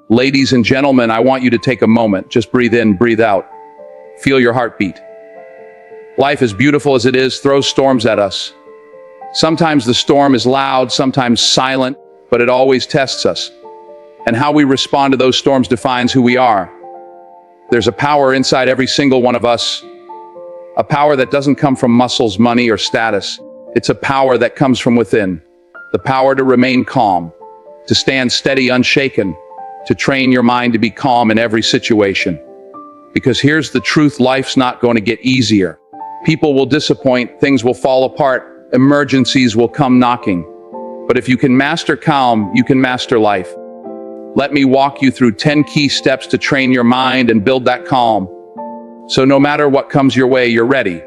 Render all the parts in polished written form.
Ladies and gentlemen, I want you to take a moment. Just breathe in, breathe out. Feel your heartbeat. Life, as beautiful as it is, throws storms at us. Sometimes the storm is loud, sometimes silent, but it always tests us. And how we respond to those storms defines who we are. There's a power inside every single one of us. A power that doesn't come from muscles, money, or status. It's a power that comes from within. The power to remain calm, to stand steady, unshaken, to train your mind to be calm in every situation. Because here's the truth, life's not going to get easier. People will disappoint, things will fall apart, emergencies will come knocking. But if you can master calm, you can master life. Let me walk you through 10 key steps to train your mind and build that calm. So no matter what comes your way, you're ready.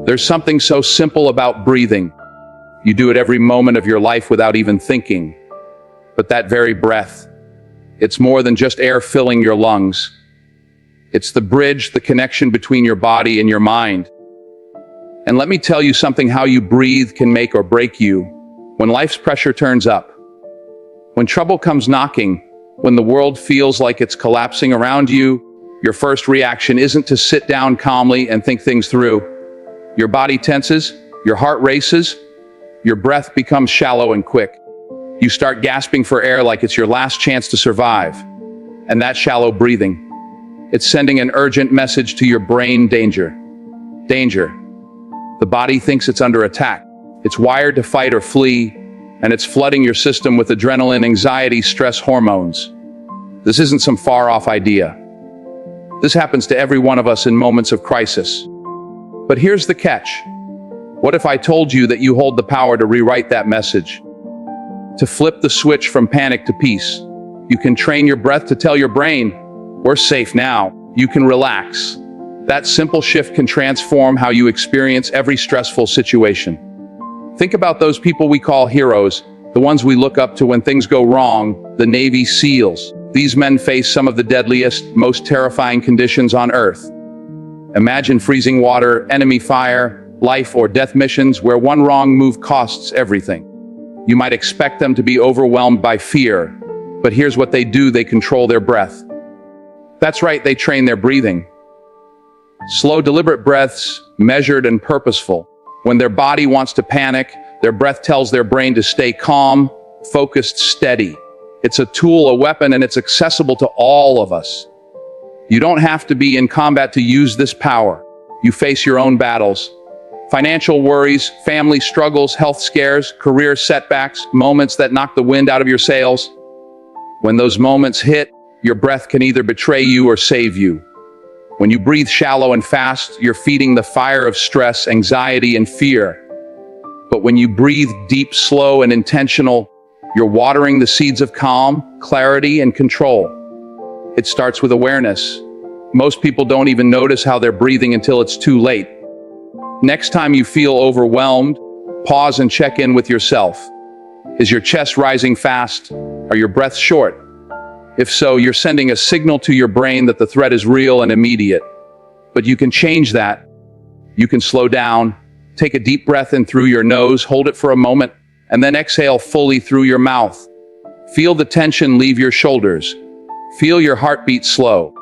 There's something so simple about breathing. You do it every moment of your life without even thinking. But that very breath, it's more than just air filling your lungs. It's the bridge, the connection between your body and your mind. And let me tell you something, how you breathe can make or break you. When life's pressure turns up, when trouble comes knocking, when the world feels like it's collapsing around you, your first reaction isn't to sit down calmly and think things through. Your body tenses, your heart races, your breath becomes shallow and quick. You start gasping for air like it's your last chance to survive. And that shallow breathing, it's sending an urgent message to your brain: danger. Danger. The body thinks it's under attack. It's wired to fight or flee, and it's flooding your system with adrenaline, anxiety, stress hormones. This isn't some far-off idea. This happens to every one of us in moments of crisis. But here's the catch. What if I told you that you hold the power to rewrite that message? To flip the switch from panic to peace. You can train your breath to tell your brain, we're safe now. You can relax. That simple shift can transform how you experience every stressful situation. Think about those people we call heroes, the ones we look up to when things go wrong, the Navy SEALs. These men face some of the deadliest, most terrifying conditions on Earth. Imagine freezing water, enemy fire, life or death missions where one wrong move costs everything. You might expect them to be overwhelmed by fear, but here's what they do: they control their breath. That's right, they train their breathing. Slow, deliberate breaths, measured and purposeful. When their body wants to panic, their breath tells their brain to stay calm, focused, steady. It's a tool, a weapon, and it's accessible to all of us. You don't have to be in combat to use this power. You face your own battles. Financial worries, family struggles, health scares, career setbacks, moments that knock the wind out of your sails. When those moments hit, your breath can either betray you or save you. When you breathe shallow and fast, you're feeding the fire of stress, anxiety, and fear. But when you breathe deep, slow, and intentional, you're watering the seeds of calm, clarity, and control. It starts with awareness. Most people don't even notice how they're breathing until it's too late. Next time you feel overwhelmed, pause and check in with yourself. Is your chest rising fast? Are your breaths short? If so, you're sending a signal to your brain that the threat is real and immediate. But you can change that. You can slow down, take a deep breath in through your nose, hold it for a moment, and then exhale fully through your mouth. Feel the tension leave your shoulders. Feel your heartbeat slow.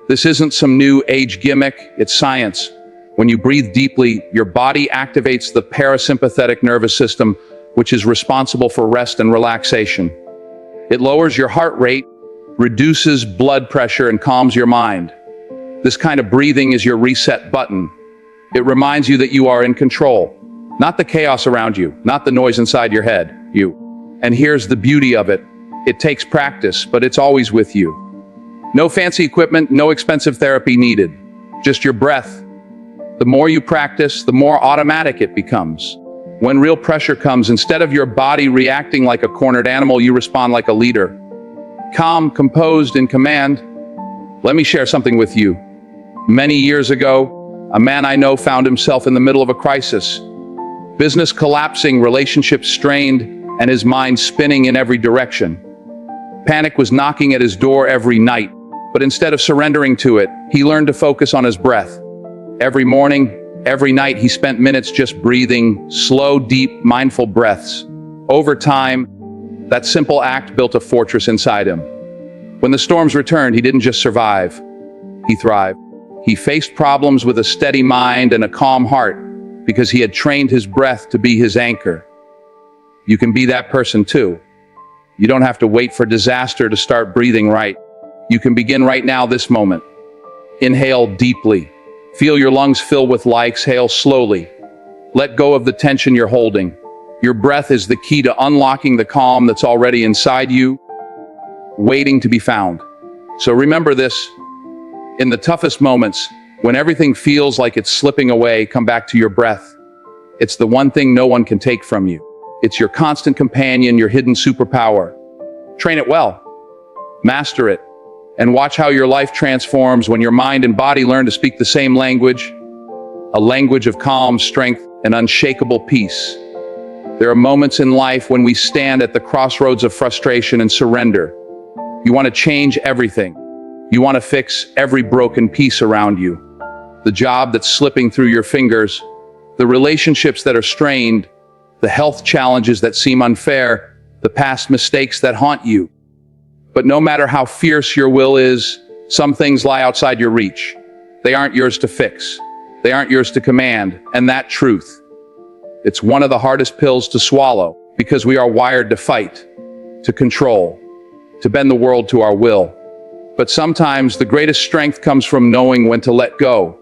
This isn't some new age gimmick, it's science. When you breathe deeply, your body activates the parasympathetic nervous system, which is responsible for rest and relaxation. It lowers your heart rate, reduces blood pressure, and calms your mind. This kind of breathing is your reset button. It reminds you that you are in control. Not the chaos around you, not the noise inside your head, you. And here's the beauty of it. It takes practice, but it's always with you. No fancy equipment, no expensive therapy needed. Just your breath. The more you practice, the more automatic it becomes. When real pressure comes, instead of your body reacting like a cornered animal, you respond like a leader. Calm, composed, in command. Let me share something with you. Many years ago, a man I know found himself in the middle of a crisis. Business collapsing, relationships strained, and his mind spinning in every direction. Panic was knocking at his door every night, but instead of surrendering to it, he learned to focus on his breath. Every morning, every night, he spent minutes just breathing, slow, deep, mindful breaths. Over time, that simple act built a fortress inside him. When the storms returned, he didn't just survive, he thrived. He faced problems with a steady mind and a calm heart because he had trained his breath to be his anchor. You can be that person too. You don't have to wait for disaster to start breathing right. You can begin right now, this moment. Inhale deeply. Feel your lungs fill with life. Exhale slowly. Let go of the tension you're holding. Your breath is the key to unlocking the calm that's already inside you, waiting to be found. So remember this. In the toughest moments, when everything feels like it's slipping away, come back to your breath. It's the one thing no one can take from you. It's your constant companion, your hidden superpower. Train it well. Master it. And watch how your life transforms when your mind and body learn to speak the same language, a language of calm, strength, and unshakable peace. There are moments in life when we stand at the crossroads of frustration and surrender. You want to change everything. You want to fix every broken piece around you. The job that's slipping through your fingers, the relationships that are strained, the health challenges that seem unfair, the past mistakes that haunt you. But no matter how fierce your will is, some things lie outside your reach. They aren't yours to fix. They aren't yours to command. And that truth, it's one of the hardest pills to swallow because we are wired to fight, to control, to bend the world to our will. But sometimes the greatest strength comes from knowing when to let go.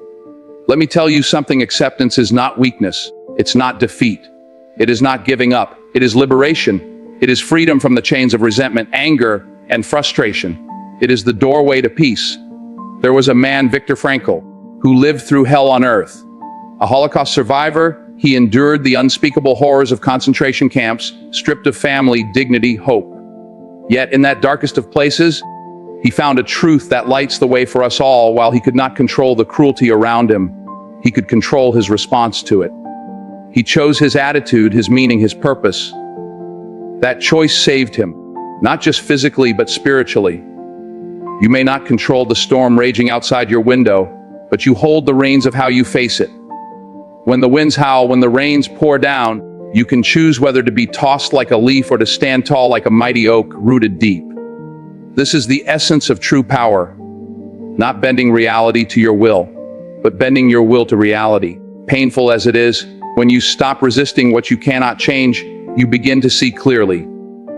Let me tell you something, acceptance is not weakness. It's not defeat. It is not giving up. It is liberation. It is freedom from the chains of resentment, anger, and frustration. It is the doorway to peace. There was a man, Viktor Frankl, who lived through hell on earth. A Holocaust survivor, he endured the unspeakable horrors of concentration camps, stripped of family, dignity, hope. Yet in that darkest of places, he found a truth that lights the way for us all. While he could not control the cruelty around him, he could control his response to it. He chose his attitude, his meaning, his purpose. That choice saved him, not just physically, but spiritually. You may not control the storm raging outside your window, but you hold the reins of how you face it. When the winds howl, when the rains pour down, you can choose whether to be tossed like a leaf or to stand tall like a mighty oak rooted deep. This is the essence of true power. Not bending reality to your will, but bending your will to reality. Painful as it is, when you stop resisting what you cannot change, you begin to see clearly.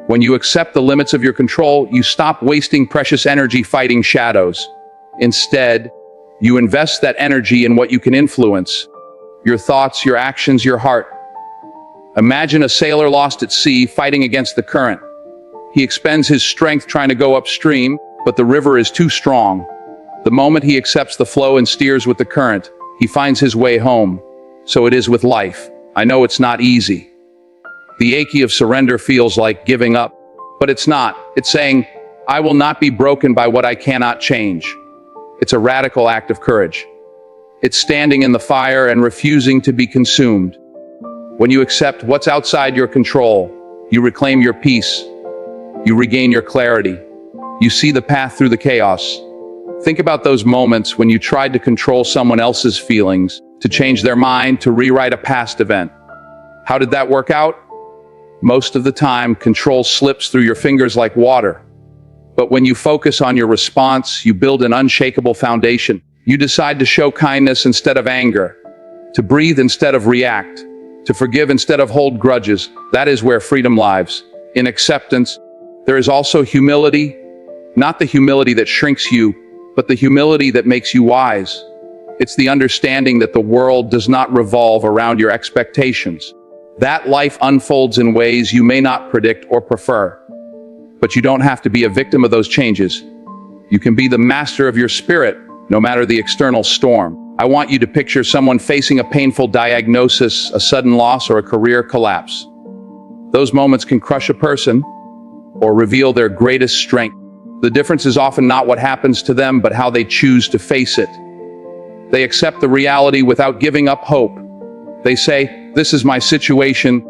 When you accept the limits of your control, you stop wasting precious energy fighting shadows. Instead, you invest that energy in what you can influence. Your thoughts, your actions, your heart. Imagine a sailor lost at sea fighting against the current. He expends his strength trying to go upstream, but the river is too strong. The moment he accepts the flow and steers with the current, he finds his way home. So it is with life. I know it's not easy. The ache of surrender feels like giving up, but it's not. It's saying, I will not be broken by what I cannot change. It's a radical act of courage. It's standing in the fire and refusing to be consumed. When you accept what's outside your control, you reclaim your peace. You regain your clarity. You see the path through the chaos. Think about those moments when you tried to control someone else's feelings, to change their mind, to rewrite a past event. How did that work out? Most of the time, control slips through your fingers like water. But when you focus on your response, you build an unshakable foundation. You decide to show kindness instead of anger, to breathe instead of react, to forgive instead of hold grudges. That is where freedom lies. In acceptance, there is also humility, not the humility that shrinks you, but the humility that makes you wise. It's the understanding that the world does not revolve around your expectations. That life unfolds in ways you may not predict or prefer. But you don't have to be a victim of those changes. You can be the master of your spirit, no matter the external storm. I want you to picture someone facing a painful diagnosis, a sudden loss, or a career collapse. Those moments can crush a person or reveal their greatest strength. The difference is often not what happens to them, but how they choose to face it. They accept the reality without giving up hope. They say, this is my situation,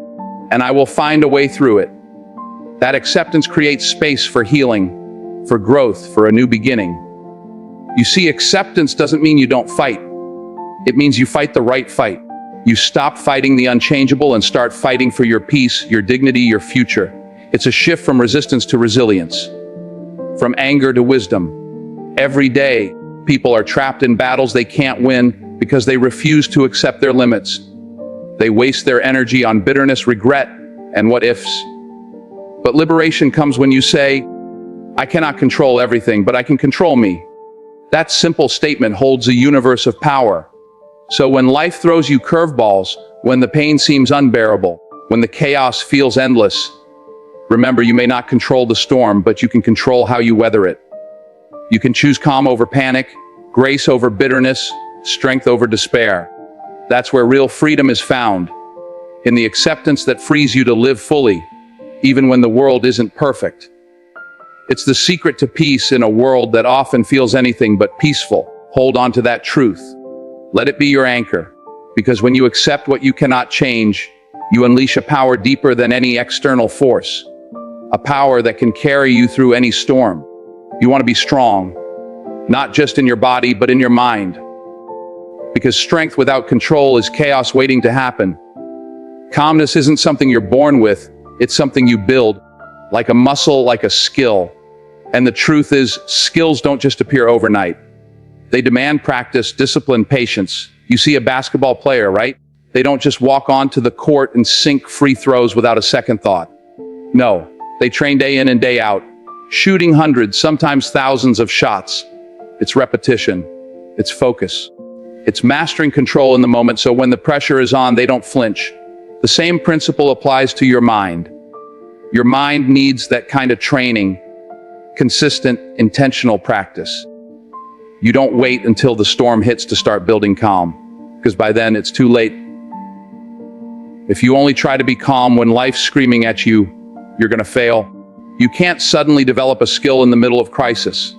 and I will find a way through it. That acceptance creates space for healing, for growth, for a new beginning. You see, acceptance doesn't mean you don't fight. It means you fight the right fight. You stop fighting the unchangeable and start fighting for your peace, your dignity, your future. It's a shift from resistance to resilience, from anger to wisdom. Every day, people are trapped in battles they can't win because they refuse to accept their limits. They waste their energy on bitterness, regret, and what ifs. But liberation comes when you say, I cannot control everything, but I can control me. That simple statement holds a universe of power. So when life throws you curveballs, when the pain seems unbearable, when the chaos feels endless, remember, you may not control the storm, but you can control how you weather it. You can choose calm over panic, grace over bitterness, strength over despair. That's where real freedom is found, in the acceptance that frees you to live fully, even when the world isn't perfect. It's the secret to peace in a world that often feels anything but peaceful. Hold on to that truth. Let it be your anchor, because when you accept what you cannot change, you unleash a power deeper than any external force. A power that can carry you through any storm. You want to be strong, not just in your body, but in your mind. Because strength without control is chaos waiting to happen. Calmness isn't something you're born with, it's something you build, like a muscle, like a skill. And the truth is, skills don't just appear overnight. They demand practice, discipline, patience. You see a basketball player, right? They don't just walk onto the court and sink free throws without a second thought. No. They train day in and day out, shooting hundreds, sometimes thousands of shots. It's repetition. It's focus. It's mastering control in the moment, so when the pressure is on, they don't flinch. The same principle applies to your mind. Your mind needs that kind of training, consistent, intentional practice. You don't wait until the storm hits to start building calm, because by then it's too late. If you only try to be calm when life's screaming at you, you're going to fail. You can't suddenly develop a skill in the middle of crisis.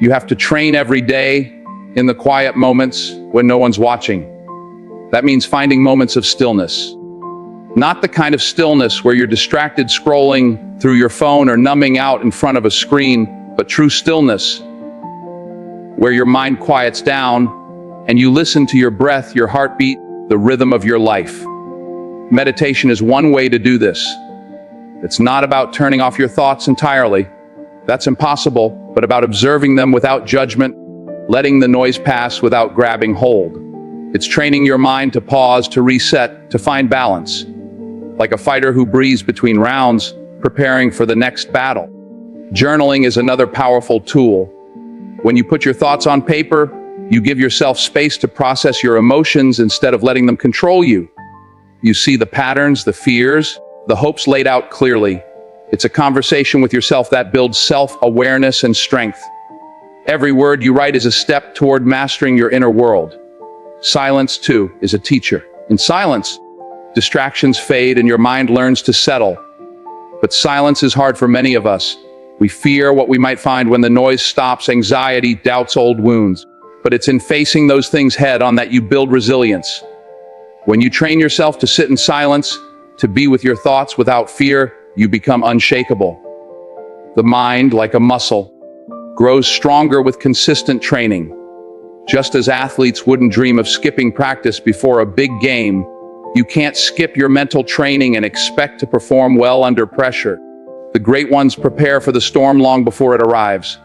You have to train every day in the quiet moments when no one's watching. That means finding moments of stillness. Not the kind of stillness where you're distracted scrolling through your phone or numbing out in front of a screen, but true stillness, where your mind quiets down and you listen to your breath, your heartbeat, the rhythm of your life. Meditation is one way to do this. It's not about turning off your thoughts entirely. That's impossible, but about observing them without judgment, letting the noise pass without grabbing hold. It's training your mind to pause, to reset, to find balance. Like a fighter who breathes between rounds, preparing for the next battle. Journaling is another powerful tool. When you put your thoughts on paper, you give yourself space to process your emotions instead of letting them control you. You see the patterns, the fears, the hopes laid out clearly. It's a conversation with yourself that builds self-awareness and strength. Every word you write is a step toward mastering your inner world. Silence, too, is a teacher. In silence, distractions fade and your mind learns to settle. But silence is hard for many of us. We fear what we might find when the noise stops, anxiety, doubts, old wounds. But it's in facing those things head on that you build resilience. When you train yourself to sit in silence, to be with your thoughts without fear, you become unshakable. The mind, like a muscle, grows stronger with consistent training. Just as athletes wouldn't dream of skipping practice before a big game, you can't skip your mental training and expect to perform well under pressure. The great ones prepare for the storm long before it arrives.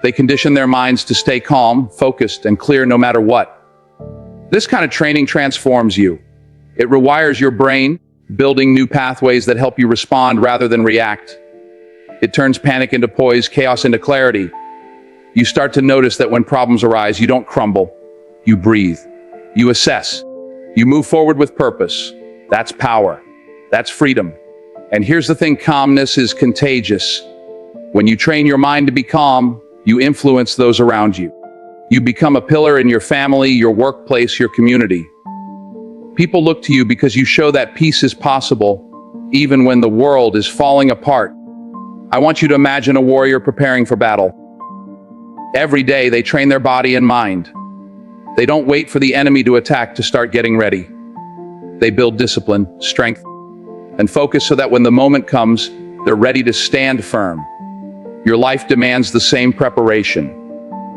They condition their minds to stay calm, focused, and clear no matter what. This kind of training transforms you. It rewires your brain, building new pathways that help you respond rather than react. It turns panic into poise, chaos into clarity. You start to notice that when problems arise, you don't crumble. You breathe. You assess. You move forward with purpose. That's power. That's freedom. And here's the thing, calmness is contagious. When you train your mind to be calm, you influence those around you. You become a pillar in your family, your workplace, your community. People look to you because you show that peace is possible, even when the world is falling apart. I want you to imagine a warrior preparing for battle. Every day they train their body and mind. They don't wait for the enemy to attack to start getting ready. They build discipline, strength, and focus so that when the moment comes, they're ready to stand firm. Your life demands the same preparation.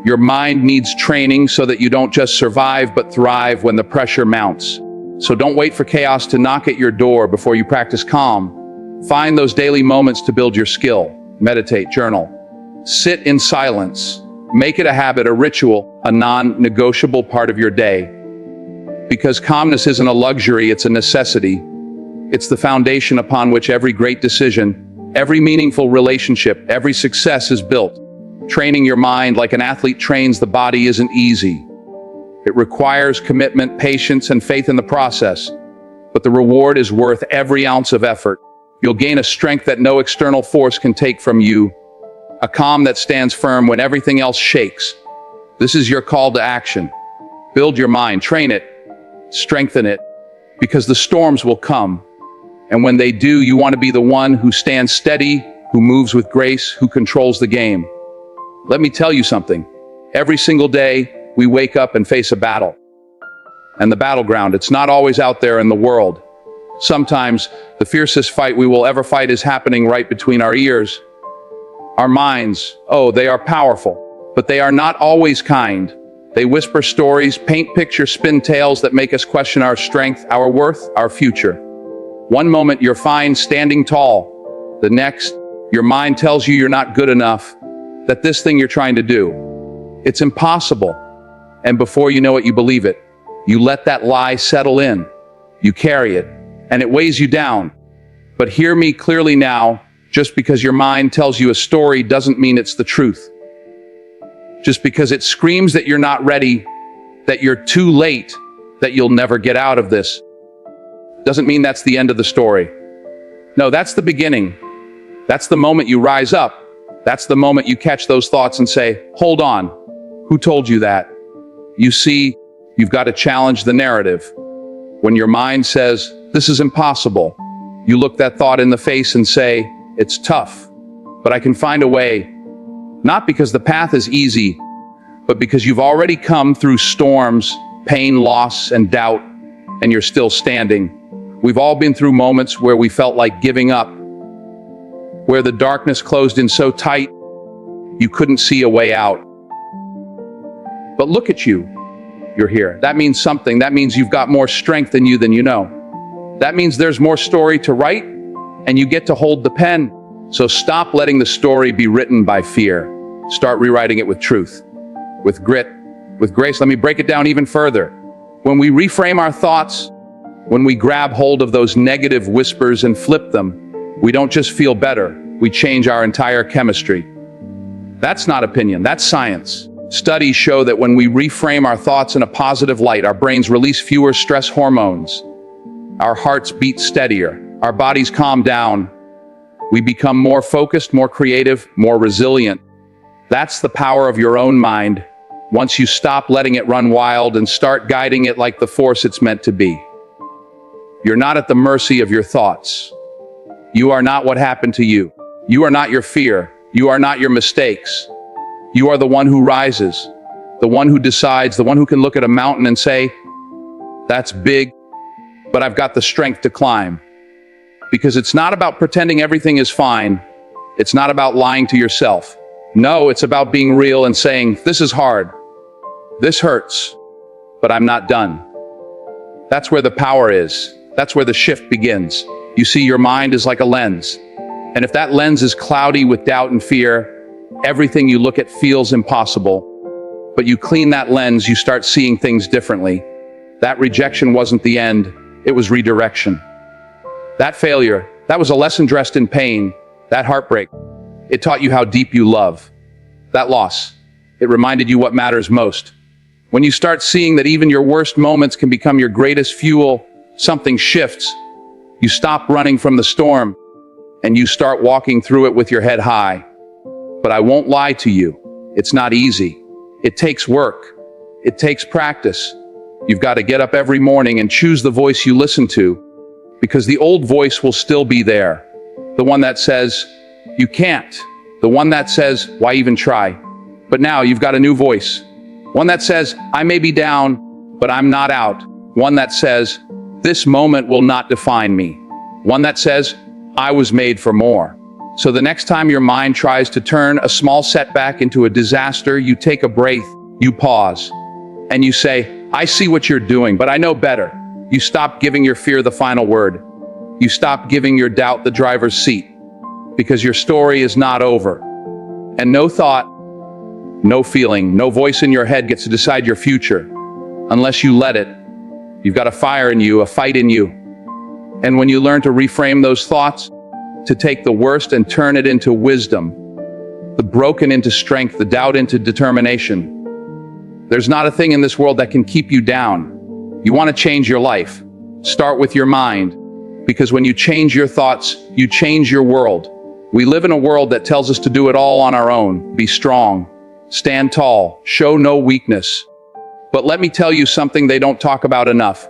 Your mind needs training so that you don't just survive but thrive when the pressure mounts. So don't wait for chaos to knock at your door before you practice calm. Find those daily moments to build your skill. Meditate, journal, Sit in silence. Make it a habit, a ritual, a non-negotiable part of your day. Because calmness isn't a luxury, it's a necessity. It's the foundation upon which every great decision, every meaningful relationship, every success is built. Training your mind like an athlete trains the body isn't easy. It requires commitment, patience, and faith in the process. But the reward is worth every ounce of effort. You'll gain a strength that no external force can take from you. A calm that stands firm when everything else shakes. This is your call to action. Build your mind, train it, strengthen it, because the storms will come. And when they do, you want to be the one who stands steady, who moves with grace, who controls the game. Let me tell you something. Every single day, we wake up and face a battle. And the battleground, it's not always out there in the world. Sometimes, the fiercest fight we will ever fight is happening right between our ears. Our minds, oh, they are powerful, but they are not always kind. They whisper stories, paint pictures, spin tales that make us question our strength, our worth, our future. One moment you're fine, standing tall. The next, your mind tells you you're not good enough, that this thing you're trying to do, it's impossible. And before you know it, you believe it. You let that lie settle in. You carry it, and it weighs you down. But hear me clearly now. Just because your mind tells you a story doesn't mean it's the truth. Just because it screams that you're not ready, that you're too late, that you'll never get out of this, doesn't mean that's the end of the story. No, that's the beginning. That's the moment you rise up. That's the moment you catch those thoughts and say, hold on, who told you that? You see, you've got to challenge the narrative. When your mind says, this is impossible, you look that thought in the face and say, it's tough, but I can find a way. Not because the path is easy, but because you've already come through storms, pain, loss, and doubt, and you're still standing. We've all been through moments where we felt like giving up, where the darkness closed in so tight, you couldn't see a way out. But look at you. You're here. That means something. That means you've got more strength in you than you know. That means there's more story to write, and you get to hold the pen. So stop letting the story be written by fear. Start rewriting it with truth, with grit, with grace. Let me break it down even further. When we reframe our thoughts, when we grab hold of those negative whispers and flip them, we don't just feel better, we change our entire chemistry. That's not opinion, that's science. Studies show that when we reframe our thoughts in a positive light, our brains release fewer stress hormones. Our hearts beat steadier. Our bodies calm down. We become more focused, more creative, more resilient. That's the power of your own mind. Once you stop letting it run wild and start guiding it like the force it's meant to be. You're not at the mercy of your thoughts. You are not what happened to you. You are not your fear. You are not your mistakes. You are the one who rises, the one who decides, the one who can look at a mountain and say, that's big, but I've got the strength to climb. Because it's not about pretending everything is fine. It's not about lying to yourself. No, it's about being real and saying, this is hard. This hurts, but I'm not done. That's where the power is. That's where the shift begins. You see, your mind is like a lens. And if that lens is cloudy with doubt and fear, everything you look at feels impossible. But you clean that lens, you start seeing things differently. That rejection wasn't the end, it was redirection. That failure, that was a lesson dressed in pain. That heartbreak, it taught you how deep you love. That loss, it reminded you what matters most. When you start seeing that even your worst moments can become your greatest fuel, something shifts. You stop running from the storm, and you start walking through it with your head high. But I won't lie to you, it's not easy. It takes work. It takes practice. You've got to get up every morning and choose the voice you listen to, because the old voice will still be there. The one that says, you can't. The one that says, why even try? But now you've got a new voice. One that says, I may be down, but I'm not out. One that says, this moment will not define me. One that says, I was made for more. So the next time your mind tries to turn a small setback into a disaster, you take a breath, you pause, and you say, I see what you're doing, but I know better. You stop giving your fear the final word. You stop giving your doubt the driver's seat, because your story is not over. And no thought, no feeling, no voice in your head gets to decide your future unless you let it. You've got a fire in you, a fight in you. And when you learn to reframe those thoughts, to take the worst and turn it into wisdom, the broken into strength, the doubt into determination, there's not a thing in this world that can keep you down. You want to change your life. Start with your mind, because when you change your thoughts, you change your world. We live in a world that tells us to do it all on our own. Be strong, stand tall, show no weakness. But let me tell you something they don't talk about enough.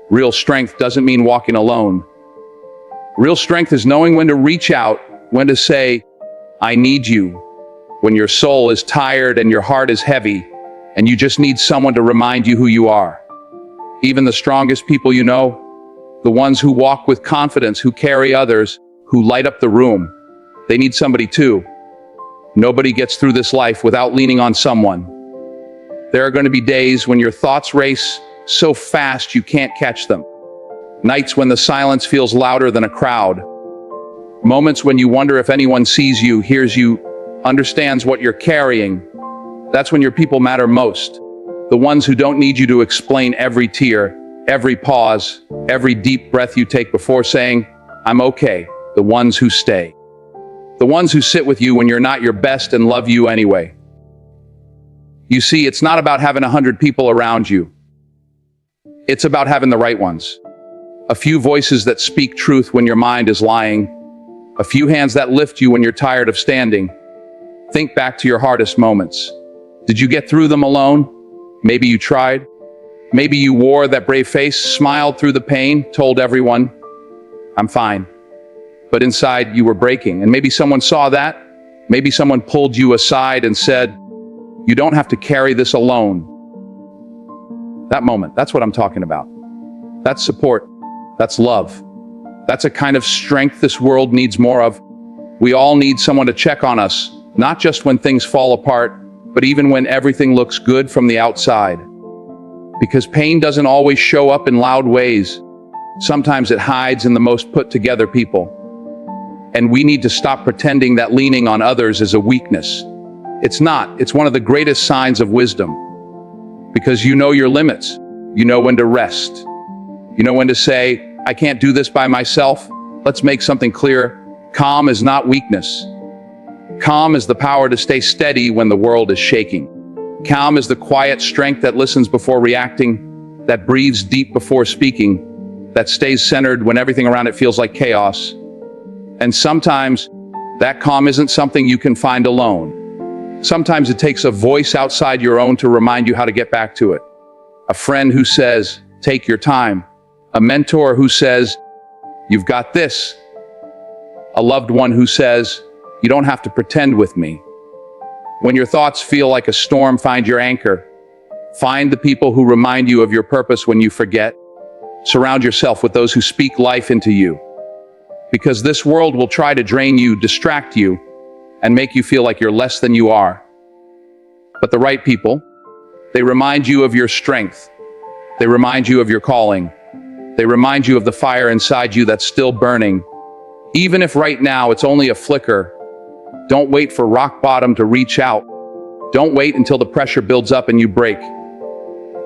Real strength doesn't mean walking alone. Real strength is knowing when to reach out, when to say, I need you. When your soul is tired and your heart is heavy, and you just need someone to remind you who you are. Even the strongest people you know, the ones who walk with confidence, who carry others, who light up the room, they need somebody too. Nobody gets through this life without leaning on someone. There are going to be days when your thoughts race so fast you can't catch them. Nights when the silence feels louder than a crowd. Moments when you wonder if anyone sees you, hears you, understands what you're carrying. That's when your people matter most. The ones who don't need you to explain every tear, every pause, every deep breath you take before saying, I'm okay. The ones who stay. The ones who sit with you when you're not your best and love you anyway. You see, it's not about having 100 people around you. It's about having the right ones. A few voices that speak truth when your mind is lying. A few hands that lift you when you're tired of standing. Think back to your hardest moments. Did you get through them alone? Maybe you tried. Maybe you wore that brave face, smiled through the pain, told everyone, I'm fine. But inside you were breaking, and maybe someone saw that. Maybe someone pulled you aside and said, you don't have to carry this alone. That moment, that's what I'm talking about. That's support. That's love. That's a kind of strength this world needs more of. We all need someone to check on us, not just when things fall apart, but even when everything looks good from the outside. Because pain doesn't always show up in loud ways. Sometimes it hides in the most put together people. And we need to stop pretending that leaning on others is a weakness. It's not. It's one of the greatest signs of wisdom. Because you know your limits. You know when to rest. You know when to say, I can't do this by myself. Let's make something clear. Calm is not weakness. Calm is the power to stay steady when the world is shaking. Calm is the quiet strength that listens before reacting, that breathes deep before speaking, that stays centered when everything around it feels like chaos. And sometimes that calm isn't something you can find alone. Sometimes it takes a voice outside your own to remind you how to get back to it. A friend who says, take your time. A mentor who says, you've got this. A loved one who says, you don't have to pretend with me. When your thoughts feel like a storm, find your anchor. Find the people who remind you of your purpose when you forget. Surround yourself with those who speak life into you. Because this world will try to drain you, distract you, and make you feel like you're less than you are. But the right people, they remind you of your strength. They remind you of your calling. They remind you of the fire inside you that's still burning. Even if right now it's only a flicker, don't wait for rock bottom to reach out. Don't wait until the pressure builds up and you break.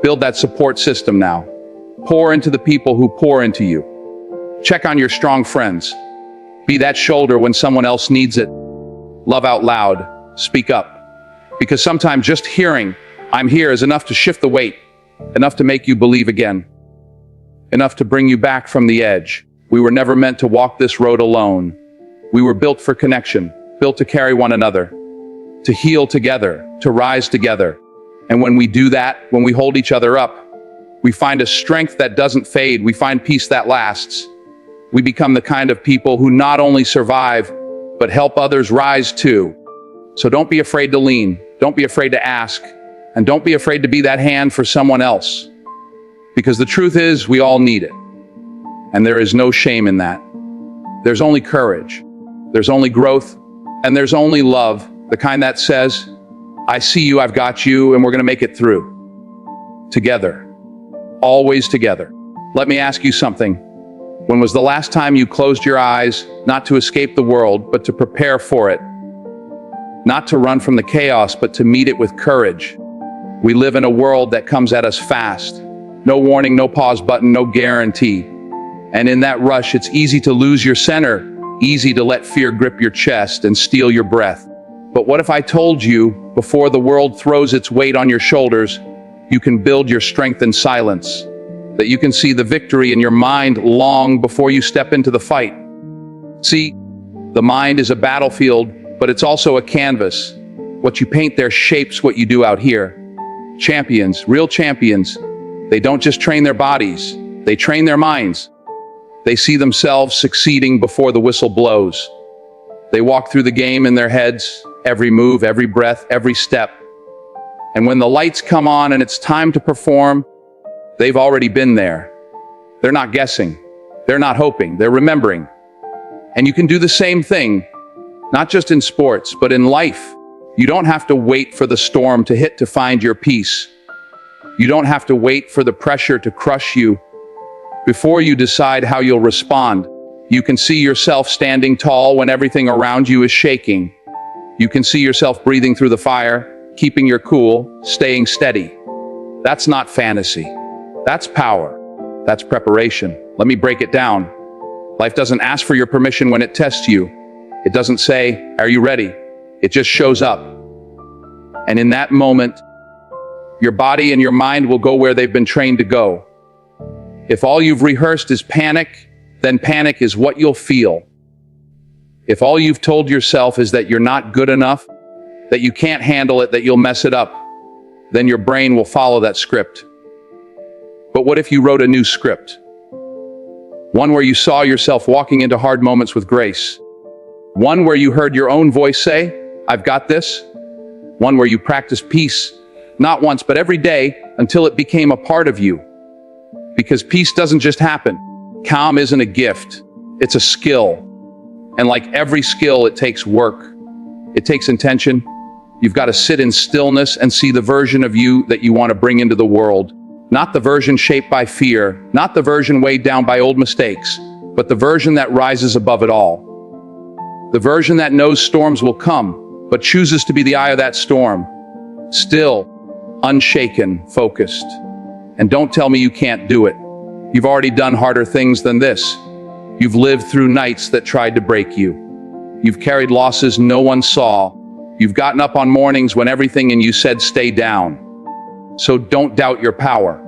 Build that support system now. Pour into the people who pour into you. Check on your strong friends. Be that shoulder when someone else needs it. Love out loud. Speak up. Because sometimes just hearing, I'm here, is enough to shift the weight, enough to make you believe again, enough to bring you back from the edge. We were never meant to walk this road alone. We were built for connection, built to carry one another, to heal together, to rise together. And when we do that, when we hold each other up, we find a strength that doesn't fade. We find peace that lasts. We become the kind of people who not only survive, but help others rise too. So don't be afraid to lean. Don't be afraid to ask. And don't be afraid to be that hand for someone else. Because the truth is, we all need it. And there is no shame in that. There's only courage. There's only growth. And there's only love, the kind that says, I see you, I've got you, and we're going to make it through. Together. Always together. Let me ask you something. When was the last time you closed your eyes, not to escape the world, but to prepare for it? not to run from the chaos, but to meet it with courage. We live in a world that comes at us fast. No warning, no pause button, no guarantee. And in that rush, it's easy to lose your center, easy to let fear grip your chest and steal your breath. But what if I told you, before the world throws its weight on your shoulders, you can build your strength in silence, that you can see the victory in your mind long before you step into the fight. See, the mind is a battlefield, but it's also a canvas. What you paint there shapes what you do out here. Champions, real champions, they don't just train their bodies, they train their minds. They see themselves succeeding before the whistle blows. They walk through the game in their heads, every move, every breath, every step. And when the lights come on and it's time to perform, they've already been there. They're not guessing. They're not hoping. They're remembering. And you can do the same thing, not just in sports, but in life. You don't have to wait for the storm to hit to find your peace. You don't have to wait for the pressure to crush you before you decide how you'll respond. You can see yourself standing tall when everything around you is shaking. You can see yourself breathing through the fire, keeping your cool, staying steady. That's not fantasy. That's power. That's preparation. Let me break it down. Life doesn't ask for your permission when it tests you. It doesn't say, "Are you ready?" It just shows up. And in that moment, your body and your mind will go where they've been trained to go. If all you've rehearsed is panic, then panic is what you'll feel. If all you've told yourself is that you're not good enough, that you can't handle it, that you'll mess it up, then your brain will follow that script. But what if you wrote a new script? One where you saw yourself walking into hard moments with grace. One where you heard your own voice say, "I've got this." One where you practiced peace, not once, but every day until it became a part of you. Because peace doesn't just happen. Calm isn't a gift. It's a skill. And like every skill, it takes work. It takes intention. You've got to sit in stillness and see the version of you that you want to bring into the world. Not the version shaped by fear, not the version weighed down by old mistakes, but the version that rises above it all. The version that knows storms will come, but chooses to be the eye of that storm. Still, unshaken, focused. And don't tell me you can't do it. You've already done harder things than this. You've lived through nights that tried to break you. You've carried losses no one saw. You've gotten up on mornings when everything in you said stay down. So don't doubt your power.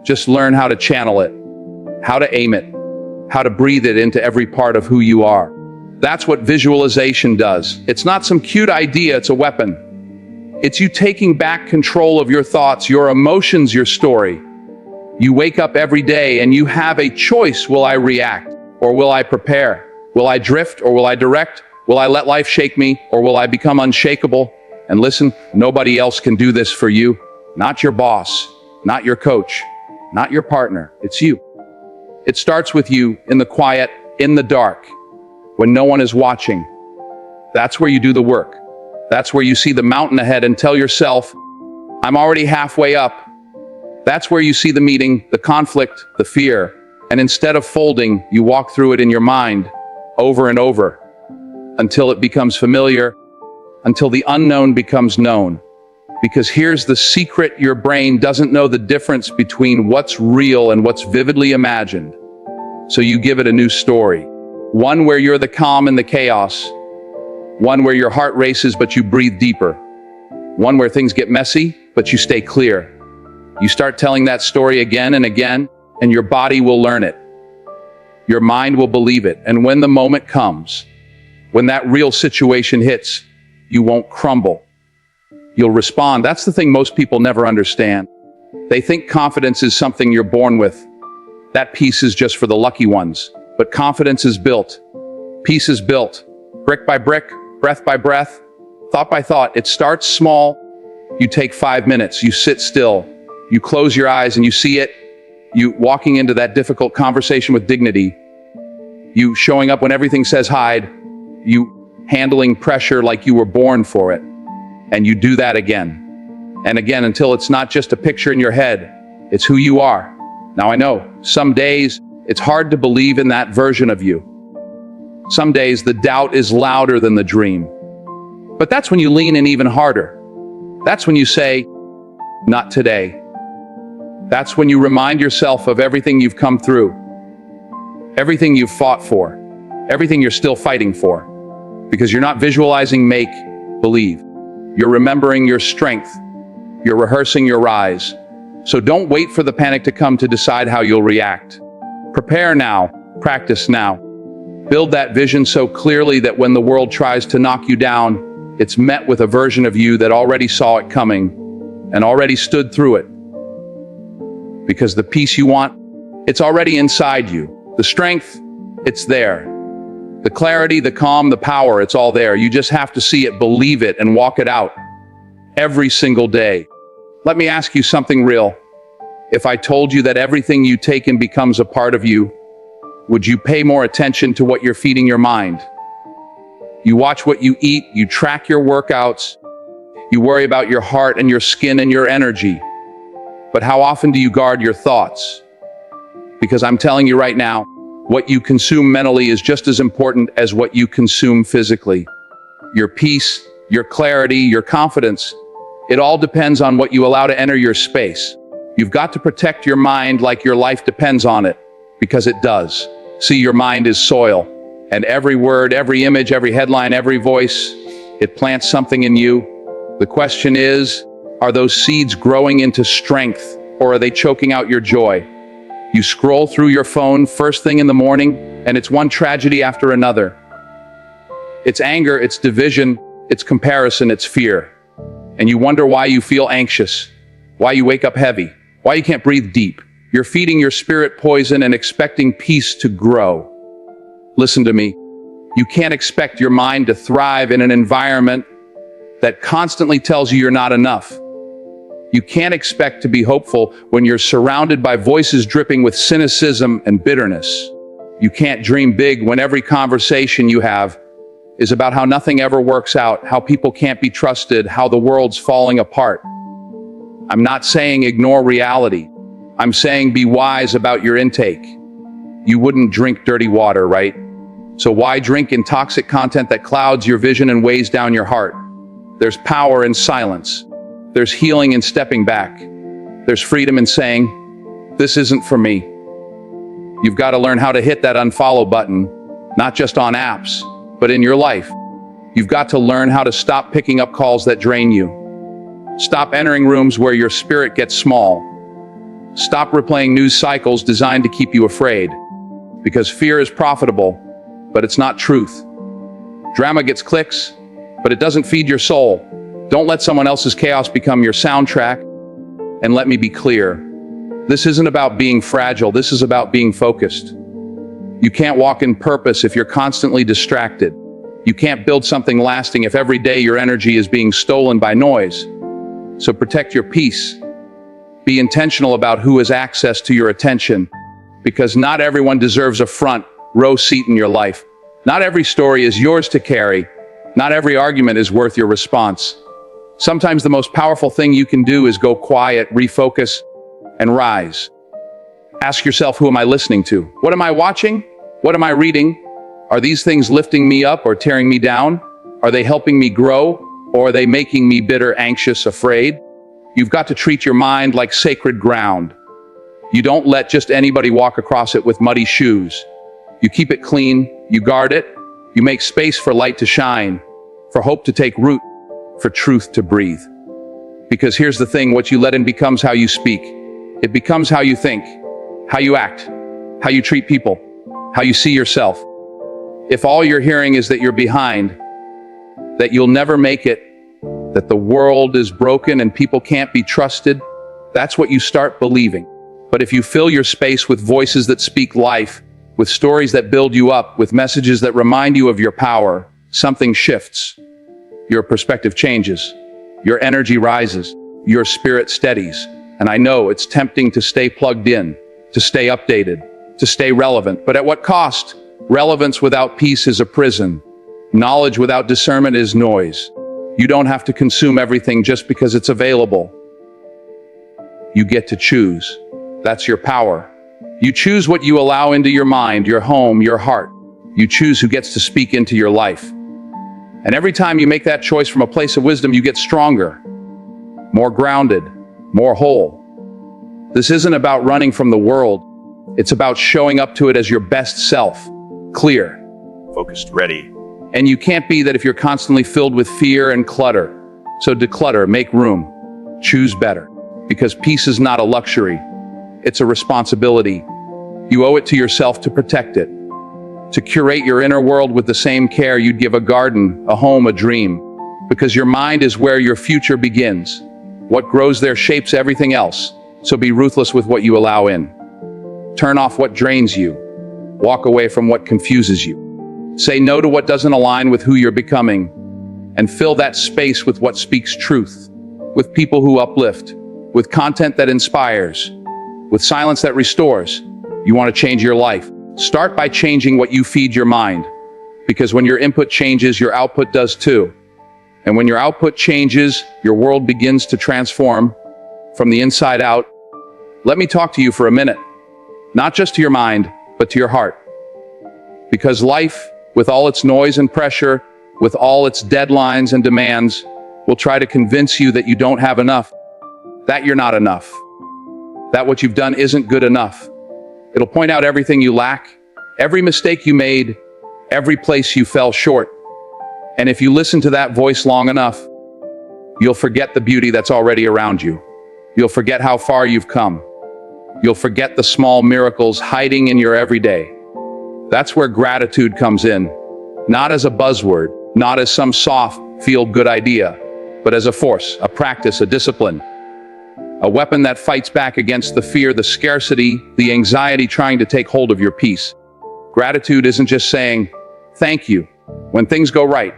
Just learn how to channel it, how to aim it, how to breathe it into every part of who you are. That's what visualization does. It's not some cute idea, it's a weapon. It's you taking back control of your thoughts, your emotions, your story. You wake up every day and you have a choice. Will I react or will I prepare? Will I drift or will I direct? Will I let life shake me or will I become unshakable? And listen, nobody else can do this for you. Not your boss, not your coach, not your partner. It's you. It starts with you in the quiet, in the dark, when no one is watching. That's where you do the work. That's where you see the mountain ahead and tell yourself, I'm already halfway up. That's where you see the meeting, the conflict, the fear. And instead of folding, you walk through it in your mind over and over until it becomes familiar, until the unknown becomes known. Because here's the secret, your brain doesn't know the difference between what's real and what's vividly imagined. So you give it a new story. One where you're the calm in the chaos. One where your heart races but you breathe deeper. One where things get messy but you stay clear. You start telling that story again and again, and your body will learn it. Your mind will believe it. And when the moment comes, when that real situation hits, you won't crumble. You'll respond. That's the thing most people never understand. They think confidence is something you're born with. That piece is just for the lucky ones. But confidence is built. Peace is built. Brick by brick, breath by breath, thought by thought. It starts small. You take 5 minutes. You sit still. You close your eyes and you see it. You walking into that difficult conversation with dignity. You showing up when everything says hide. You handling pressure like you were born for it. And you do that again and again until it's not just a picture in your head. It's who you are. Now I know, some days it's hard to believe in that version of you. Some days the doubt is louder than the dream. But that's when you lean in even harder. That's when you say, not today. That's when you remind yourself of everything you've come through, everything you've fought for, everything you're still fighting for. Because you're not visualizing make believe. You're remembering your strength. You're rehearsing your rise. So don't wait for the panic to come to decide how you'll react. Prepare now. Practice now. Build that vision so clearly that when the world tries to knock you down, it's met with a version of you that already saw it coming and already stood through it. Because the peace you want, it's already inside you. The strength, it's there. The clarity, the calm, the power, it's all there. You just have to see it, believe it, and walk it out every single day. Let me ask you something real. If I told you that everything you take in becomes a part of you, would you pay more attention to what you're feeding your mind? You watch what you eat, you track your workouts, you worry about your heart and your skin and your energy. But how often do you guard your thoughts? Because I'm telling you right now, what you consume mentally is just as important as what you consume physically. Your peace, your clarity, your confidence, it all depends on what you allow to enter your space. You've got to protect your mind like your life depends on it, because it does. See, your mind is soil, and every word, every image, every headline, every voice, it plants something in you. The question is, are those seeds growing into strength, or are they choking out your joy? You scroll through your phone first thing in the morning, and it's one tragedy after another. It's anger, it's division, it's comparison, it's fear. And you wonder why you feel anxious, why you wake up heavy, why you can't breathe deep. You're feeding your spirit poison and expecting peace to grow. Listen to me. You can't expect your mind to thrive in an environment that constantly tells you you're not enough. You can't expect to be hopeful when you're surrounded by voices dripping with cynicism and bitterness. You can't dream big when every conversation you have is about how nothing ever works out, how people can't be trusted, how the world's falling apart. I'm not saying ignore reality. I'm saying be wise about your intake. You wouldn't drink dirty water, right? So why drink in toxic content that clouds your vision and weighs down your heart? There's power in silence. There's healing in stepping back. There's freedom in saying, this isn't for me. You've got to learn how to hit that unfollow button, not just on apps, but in your life. You've got to learn how to stop picking up calls that drain you. Stop entering rooms where your spirit gets small. Stop replaying news cycles designed to keep you afraid. Because fear is profitable, but it's not truth. Drama gets clicks, but it doesn't feed your soul. Don't let someone else's chaos become your soundtrack. And let me be clear, this isn't about being fragile, this is about being focused. You can't walk in purpose if you're constantly distracted. You can't build something lasting if every day your energy is being stolen by noise. So protect your peace. Be intentional about who has access to your attention, because not everyone deserves a front row seat in your life. Not every story is yours to carry. Not every argument is worth your response. Sometimes the most powerful thing you can do is go quiet, refocus, and rise. Ask yourself, who am I listening to? What am I watching? What am I reading? Are these things lifting me up or tearing me down? Are they helping me grow, or are they making me bitter, anxious, afraid? You've got to treat your mind like sacred ground. You don't let just anybody walk across it with muddy shoes. You keep it clean, you guard it, you make space for light to shine, for hope to take root, for truth to breathe. Because here's the thing, what you let in becomes how you speak. It becomes how you think, how you act, how you treat people, how you see yourself. If all you're hearing is that you're behind, that you'll never make it, that the world is broken and people can't be trusted, that's what you start believing. But if you fill your space with voices that speak life, with stories that build you up, with messages that remind you of your power, something shifts. Your perspective changes. Your energy rises. Your spirit steadies. And I know it's tempting to stay plugged in, to stay updated, to stay relevant. But at what cost? Relevance without peace is a prison. Knowledge without discernment is noise. You don't have to consume everything just because it's available. You get to choose. That's your power. You choose what you allow into your mind, your home, your heart. You choose who gets to speak into your life. And every time you make that choice from a place of wisdom, you get stronger, more grounded, more whole. This isn't about running from the world. It's about showing up to it as your best self, clear, Focused, ready. and you can't be that if you're constantly filled with fear and clutter. So declutter, make room, choose better. Because peace is not a luxury, it's a responsibility. You owe it to yourself to protect it, to curate your inner world with the same care you'd give a garden, a home, a dream. Because your mind is where your future begins. What grows there shapes everything else, so be ruthless with what you allow in. Turn off what drains you, walk away from what confuses you. Say no to what doesn't align with who you're becoming, and fill that space with what speaks truth, with people who uplift, with content that inspires, with silence that restores. You want to change your life? Start by changing what you feed your mind, because when your input changes, your output does too. And when your output changes, your world begins to transform from the inside out. Let me talk to you for a minute, not just to your mind, but to your heart. Because life, with all its noise and pressure, with all its deadlines and demands, will try to convince you that you don't have enough, that you're not enough, that what you've done isn't good enough. It'll point out everything you lack, every mistake you made, every place you fell short. And if you listen to that voice long enough, you'll forget the beauty that's already around you. You'll forget how far you've come. You'll forget the small miracles hiding in your everyday. That's where gratitude comes in. Not as a buzzword, not as some soft, feel-good idea, but as a force, a practice, a discipline. A weapon that fights back against the fear, the scarcity, the anxiety trying to take hold of your peace. Gratitude isn't just saying, thank you, when things go right.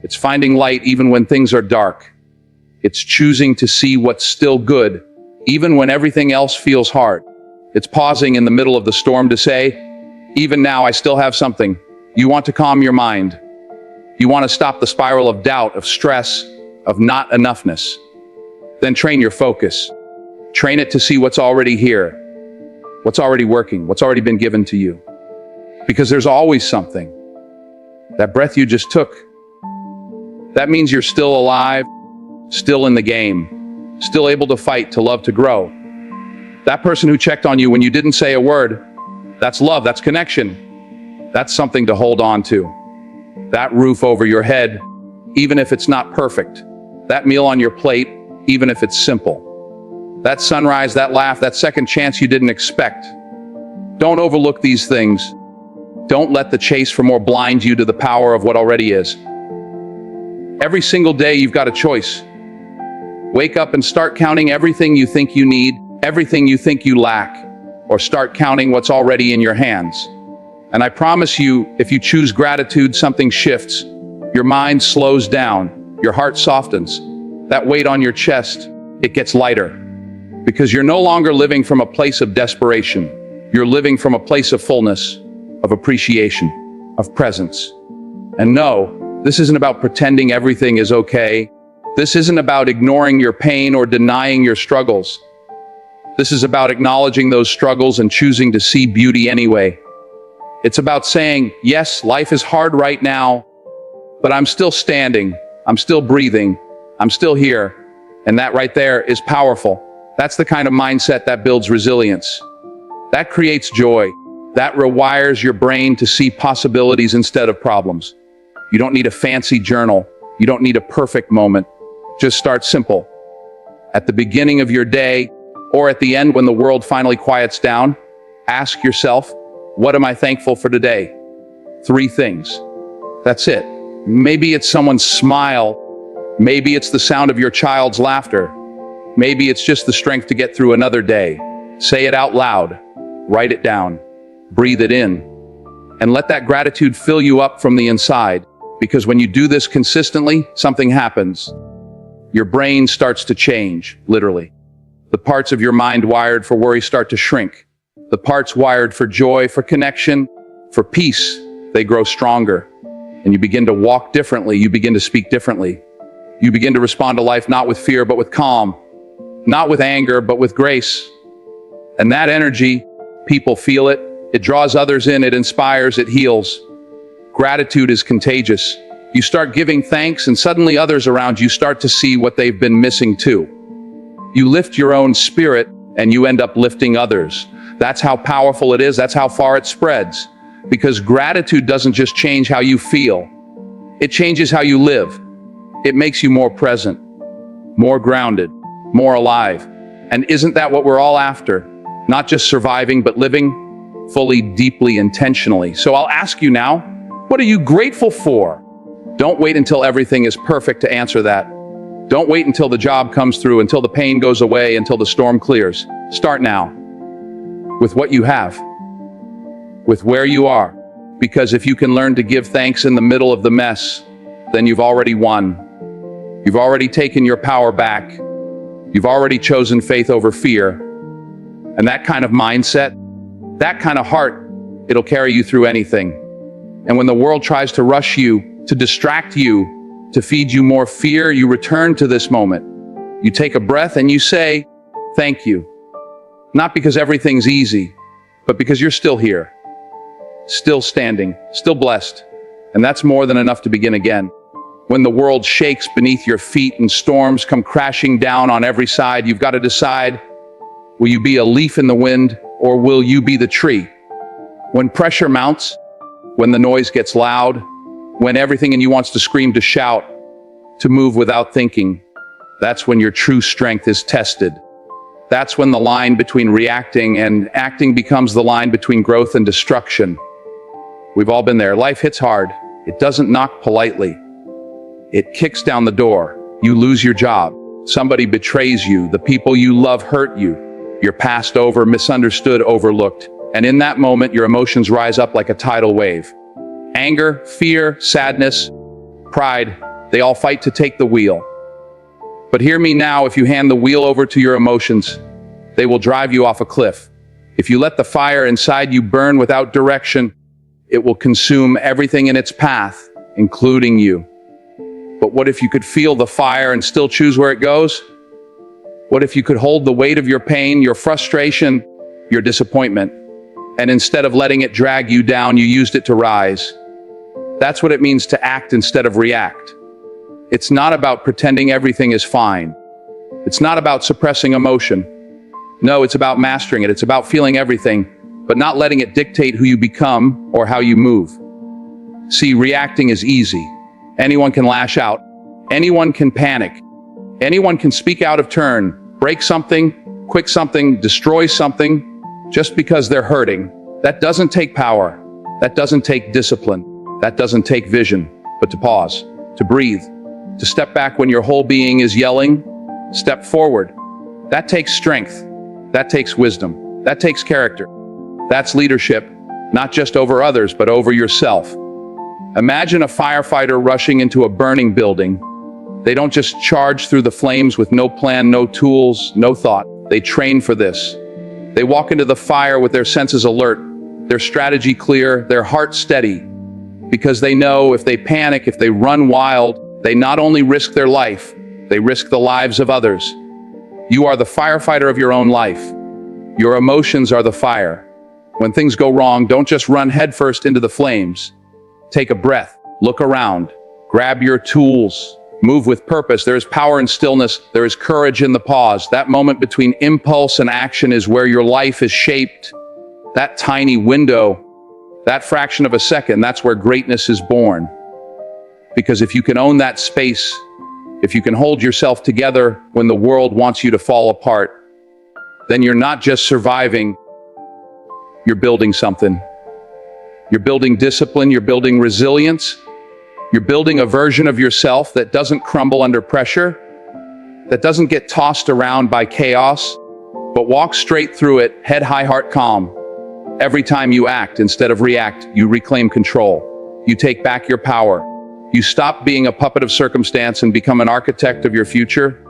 It's finding light even when things are dark. It's choosing to see what's still good, even when everything else feels hard. It's pausing in the middle of the storm to say, even now I still have something. You want to calm your mind. You want to stop the spiral of doubt, of stress, of not enoughness. Then train your focus. Train it to see what's already here, what's already working, what's already been given to you. Because there's always something. That breath you just took, that means you're still alive, still in the game, still able to fight, to love, to grow. That person who checked on you when you didn't say a word, that's love, that's connection. That's something to hold on to. That roof over your head, even if it's not perfect. That meal on your plate, even if it's simple. That sunrise, that laugh, that second chance you didn't expect. Don't overlook these things. Don't let the chase for more blind you to the power of what already is. Every single day you've got a choice. Wake up and start counting everything you think you need, everything you think you lack, or start counting what's already in your hands. And I promise you, if you choose gratitude, something shifts. Your mind slows down, your heart softens. That weight on your chest, it gets lighter. Because you're no longer living from a place of desperation. You're living from a place of fullness, of appreciation, of presence. And no, this isn't about pretending everything is okay. This isn't about ignoring your pain or denying your struggles. This is about acknowledging those struggles and choosing to see beauty anyway. It's about saying, yes, life is hard right now, but I'm still standing, I'm still breathing, I'm still here. And that right there is powerful. That's the kind of mindset that builds resilience. That creates joy. That rewires your brain to see possibilities instead of problems. You don't need a fancy journal. You don't need a perfect moment. Just start simple. At the beginning of your day, or at the end when the world finally quiets down, ask yourself, what am I thankful for today? 3 things. That's it. Maybe it's someone's smile. Maybe it's the sound of your child's laughter. Maybe it's just the strength to get through another day. Say it out loud. Write it down. Breathe it in. And let that gratitude fill you up from the inside. Because when you do this consistently, something happens. Your brain starts to change, literally. The parts of your mind wired for worry start to shrink. The parts wired for joy, for connection, for peace, they grow stronger. And you begin to walk differently. You begin to speak differently. You begin to respond to life not with fear, but with calm. Not with anger, but with grace. And that energy, people feel it. It draws others in. It inspires. It heals. Gratitude is contagious. You start giving thanks, and suddenly others around you start to see what they've been missing too. You lift your own spirit, and you end up lifting others. That's how powerful it is. That's how far it spreads. Because gratitude doesn't just change how you feel. It changes how you live. It makes you more present, more grounded, more alive. And isn't that what we're all after? Not just surviving, but living fully, deeply, intentionally. So I'll ask you now, what are you grateful for? Don't wait until everything is perfect to answer that. Don't wait until the job comes through, until the pain goes away, until the storm clears. Start now with what you have, with where you are. Because if you can learn to give thanks in the middle of the mess, then you've already won. You've already taken your power back. You've already chosen faith over fear. And that kind of mindset, that kind of heart, it'll carry you through anything. And when the world tries to rush you, to distract you, to feed you more fear, you return to this moment. You take a breath and you say, thank you. Not because everything's easy, but because you're still here, still standing, still blessed. And that's more than enough to begin again. When the world shakes beneath your feet and storms come crashing down on every side, you've got to decide, will you be a leaf in the wind, or will you be the tree? When pressure mounts, when the noise gets loud, when everything in you wants to scream, to shout, to move without thinking, that's when your true strength is tested. That's when the line between reacting and acting becomes the line between growth and destruction. We've all been there. Life hits hard. It doesn't knock politely. It kicks down the door. You lose your job. Somebody betrays you. The people you love hurt you. You're passed over, misunderstood, overlooked. And in that moment, your emotions rise up like a tidal wave. Anger, fear, sadness, pride, they all fight to take the wheel. But hear me now, if you hand the wheel over to your emotions, they will drive you off a cliff. If you let the fire inside you burn without direction, it will consume everything in its path, including you. But what if you could feel the fire and still choose where it goes? What if you could hold the weight of your pain, your frustration, your disappointment, and instead of letting it drag you down, you used it to rise? That's what it means to act instead of react. It's not about pretending everything is fine. It's not about suppressing emotion. No, it's about mastering it. It's about feeling everything, but not letting it dictate who you become or how you move. See, reacting is easy. Anyone can lash out. Anyone can panic. Anyone can speak out of turn, break something, quit something, destroy something, just because they're hurting. That doesn't take power. That doesn't take discipline. That doesn't take vision. But to pause, to breathe, to step back when your whole being is yelling, step forward. That takes strength. That takes wisdom. That takes character. That's leadership, not just over others, but over yourself. Imagine a firefighter rushing into a burning building. They don't just charge through the flames with no plan, no tools, no thought. They train for this. They walk into the fire with their senses alert, their strategy clear, their heart steady, because they know if they panic, if they run wild, they not only risk their life, they risk the lives of others. You are the firefighter of your own life. Your emotions are the fire. When things go wrong, don't just run headfirst into the flames. Take a breath, look around, grab your tools, move with purpose. There is power in stillness. There is courage in the pause. That moment between impulse and action is where your life is shaped. That tiny window, that fraction of a second, that's where greatness is born. Because if you can own that space, if you can hold yourself together when the world wants you to fall apart, then you're not just surviving, you're building something. You're building discipline, you're building resilience, you're building a version of yourself that doesn't crumble under pressure, that doesn't get tossed around by chaos, but walks straight through it, head high, heart calm. Every time you act instead of react, you reclaim control. You take back your power. You stop being a puppet of circumstance and become an architect of your future.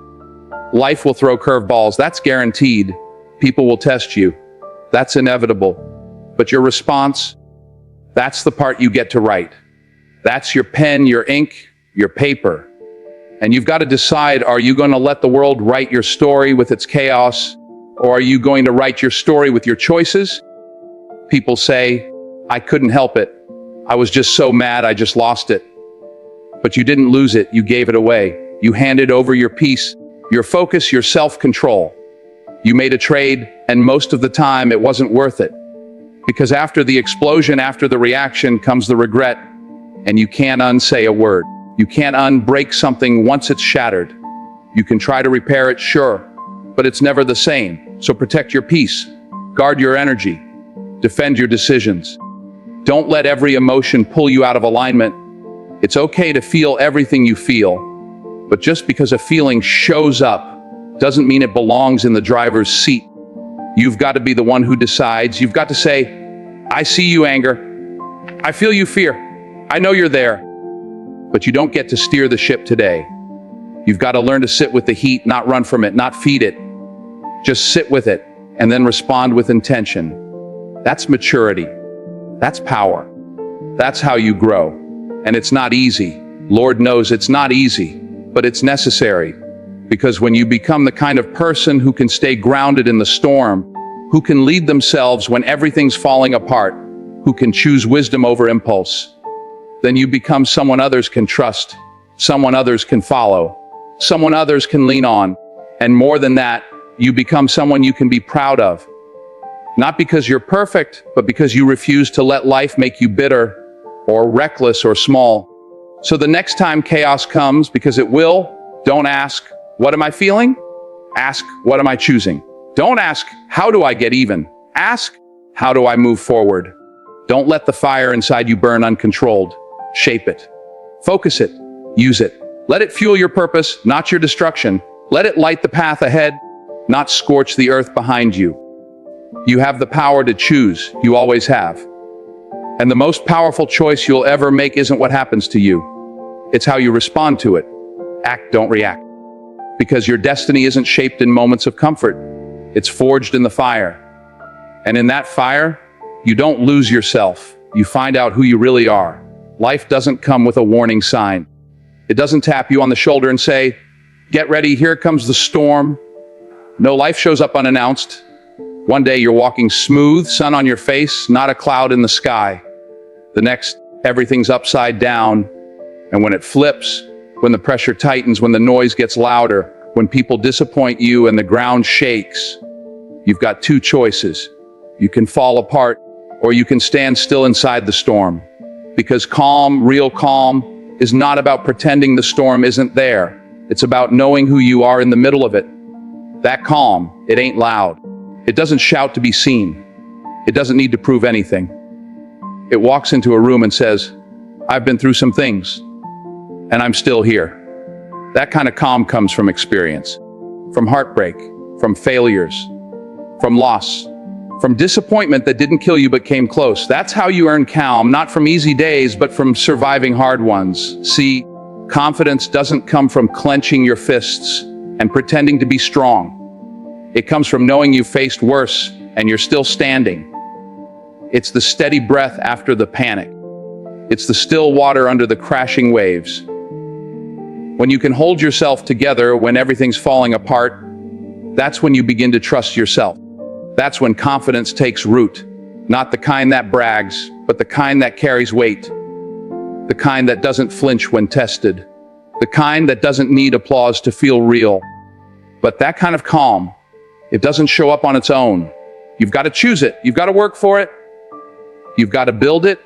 Life will throw curveballs, that's guaranteed. People will test you. That's inevitable. But your response, that's the part you get to write. That's your pen, your ink, your paper. And you've got to decide, are you going to let the world write your story with its chaos, or are you going to write your story with your choices? People say, I couldn't help it. I was just so mad, I just lost it. But you didn't lose it, you gave it away. You handed over your peace, your focus, your self-control. You made a trade, and most of the time it wasn't worth it. Because after the explosion, after the reaction, comes the regret, and you can't unsay a word. You can't unbreak something once it's shattered. You can try to repair it, sure, but it's never the same. So protect your peace, guard your energy, defend your decisions. Don't let every emotion pull you out of alignment. It's okay to feel everything you feel, but just because a feeling shows up doesn't mean it belongs in the driver's seat. You've got to be the one who decides. You've got to say, I see you, anger. I feel you, fear. I know you're there. But you don't get to steer the ship today. You've got to learn to sit with the heat, not run from it, not feed it. Just sit with it and then respond with intention. That's maturity. That's power. That's how you grow. And it's not easy. Lord knows it's not easy, but it's necessary. Because when you become the kind of person who can stay grounded in the storm, who can lead themselves when everything's falling apart, who can choose wisdom over impulse, then you become someone others can trust, someone others can follow, someone others can lean on. And more than that, you become someone you can be proud of. Not because you're perfect, but because you refuse to let life make you bitter or reckless or small. So the next time chaos comes, because it will, don't ask, what am I feeling? Ask, what am I choosing? Don't ask, how do I get even? Ask, how do I move forward? Don't let the fire inside you burn uncontrolled. Shape it. Focus it. Use it. Let it fuel your purpose, not your destruction. Let it light the path ahead, not scorch the earth behind you. You have the power to choose. You always have. And the most powerful choice you'll ever make isn't what happens to you. It's how you respond to it. Act, don't react. Because your destiny isn't shaped in moments of comfort. It's forged in the fire. And in that fire, you don't lose yourself. You find out who you really are. Life doesn't come with a warning sign. It doesn't tap you on the shoulder and say, get ready, here comes the storm. No, life shows up unannounced. One day you're walking smooth, sun on your face, not a cloud in the sky. The next, everything's upside down. And when it flips, when the pressure tightens, when the noise gets louder, when people disappoint you and the ground shakes, you've got two choices. You can fall apart, or you can stand still inside the storm. Because calm, real calm, is not about pretending the storm isn't there. It's about knowing who you are in the middle of it. That calm, it ain't loud. It doesn't shout to be seen. It doesn't need to prove anything. It walks into a room and says, I've been through some things, and I'm still here. That kind of calm comes from experience, from heartbreak, from failures, from loss, from disappointment that didn't kill you but came close. That's how you earn calm, not from easy days, but from surviving hard ones. See, confidence doesn't come from clenching your fists and pretending to be strong. It comes from knowing you faced worse and you're still standing. It's the steady breath after the panic. It's the still water under the crashing waves. When you can hold yourself together when everything's falling apart, that's when you begin to trust yourself. That's when confidence takes root. Not the kind that brags, but the kind that carries weight. The kind that doesn't flinch when tested. The kind that doesn't need applause to feel real. But that kind of calm, it doesn't show up on its own. You've got to choose it. You've got to work for it. You've got to build it,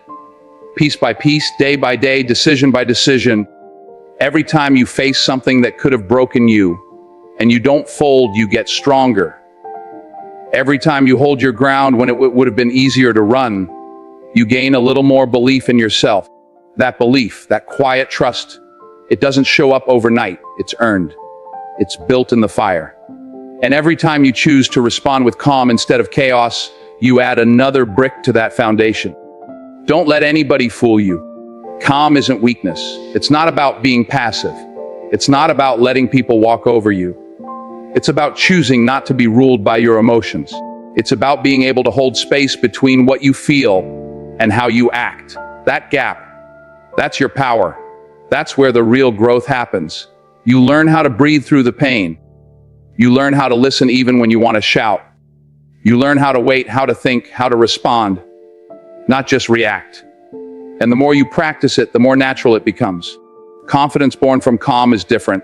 piece by piece, day by day, decision by decision. Every time you face something that could have broken you, and you don't fold, you get stronger. Every time you hold your ground when it would have been easier to run, you gain a little more belief in yourself. That belief, that quiet trust, it doesn't show up overnight. It's earned. It's built in the fire. And every time you choose to respond with calm instead of chaos, you add another brick to that foundation. Don't let anybody fool you. Calm isn't weakness. It's not about being passive. It's not about letting people walk over you. It's about choosing not to be ruled by your emotions. It's about being able to hold space between what you feel and how you act. That gap, that's your power. That's where the real growth happens. You learn how to breathe through the pain. You learn how to listen even when you want to shout. You learn how to wait, how to think, how to respond, not just react. And the more you practice it, the more natural it becomes. Confidence born from calm is different.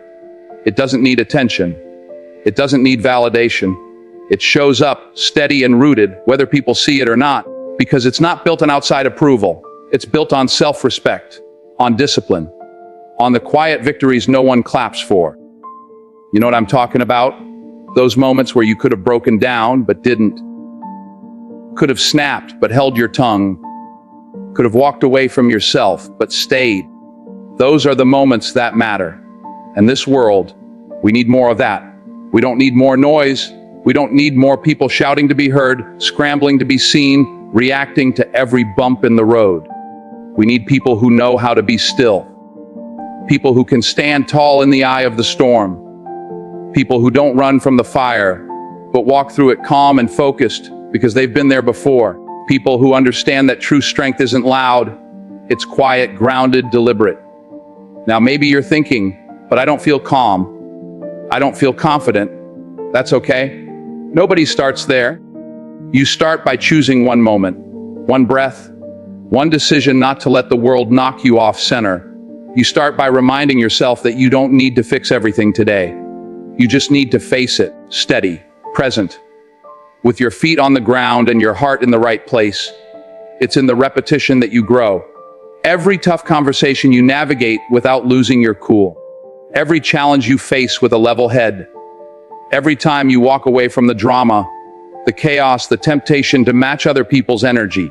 It doesn't need attention. It doesn't need validation. It shows up steady and rooted, whether people see it or not, because it's not built on outside approval. It's built on self-respect, on discipline, on the quiet victories no one claps for. You know what I'm talking about? Those moments where you could have broken down, but didn't. Could have snapped, but held your tongue. Could have walked away from yourself, but stayed. Those are the moments that matter. And this world, we need more of that. We don't need more noise. We don't need more people shouting to be heard, scrambling to be seen, reacting to every bump in the road. We need people who know how to be still. People who can stand tall in the eye of the storm. People who don't run from the fire, but walk through it calm and focused because they've been there before. People who understand that true strength isn't loud, it's quiet, grounded, deliberate. Now maybe you're thinking, but I don't feel calm. I don't feel confident. That's okay. Nobody starts there. You start by choosing one moment, one breath, one decision not to let the world knock you off center. You start by reminding yourself that you don't need to fix everything today. You just need to face it, steady, present, with your feet on the ground and your heart in the right place. It's in the repetition that you grow. Every tough conversation you navigate without losing your cool. Every challenge you face with a level head. Every time you walk away from the drama, the chaos, the temptation to match other people's energy.